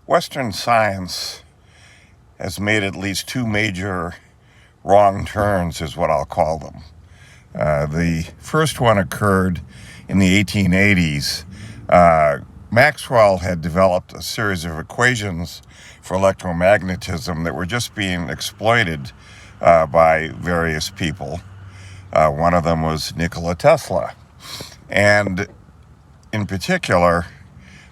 Western science has made at least two major wrong turns, is what I'll call them. The first one occurred in the 1880s. Maxwell had developed a series of equations for electromagnetism that were just being exploited by various people. One of them was Nikola Tesla. And in particular,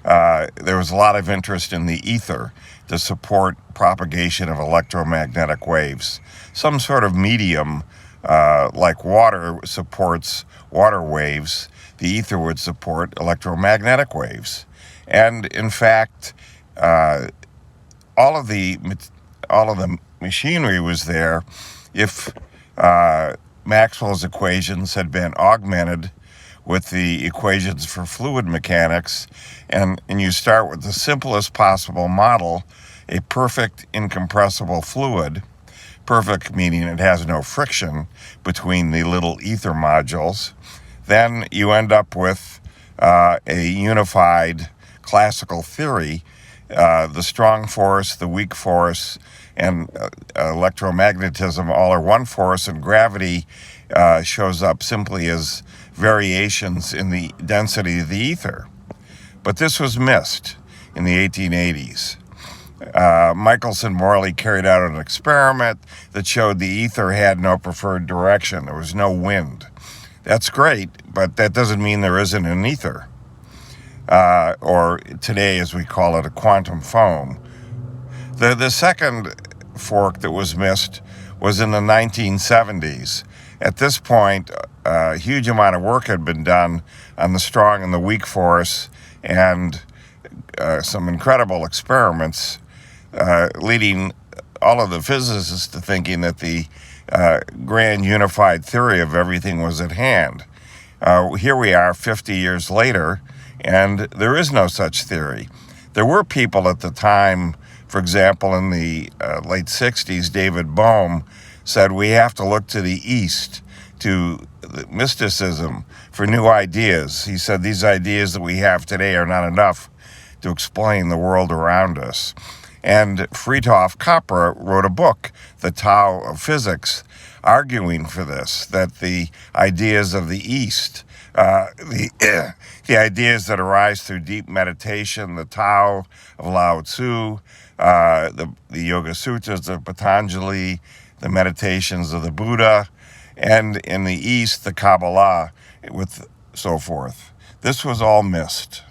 there was a lot of interest in the ether to support propagation of electromagnetic waves. Some sort of medium, like water supports water waves, the ether would support electromagnetic waves. And in fact, all of the machinery was there if Maxwell's equations had been augmented with the equations for fluid mechanics, and you start with the simplest possible model, a perfect incompressible fluid. Perfect meaning it has no friction between the little ether modules. Then you end up with a unified classical theory. The strong force, the weak force, and electromagnetism all are one force, and gravity shows up simply as variations in the density of the ether. But this was missed in the 1880s. Michelson-Morley carried out an experiment that showed the ether had no preferred direction. There was no wind. That's great, but that doesn't mean there isn't an ether. Or today, as we call it, a quantum foam. The second fork that was missed was in the 1970s. At this point, a huge amount of work had been done on the strong and the weak force, and some incredible experiments leading all of the physicists to thinking that the grand unified theory of everything was at hand. Here we are 50 years later, and there is no such theory. There were people at the time, for example, in the late 60s, David Bohm said we have to look to the East, to mysticism, for new ideas. He said these ideas that we have today are not enough to explain the world around us. And Fritjof Capra wrote a book, The Tao of Physics, arguing for this, that the ideas of the East, the ideas that arise through deep meditation, the Tao of Lao Tzu, the Yoga Sutras of Patanjali, the meditations of the Buddha, and in the East, the Kabbalah, with so forth. This was all missed.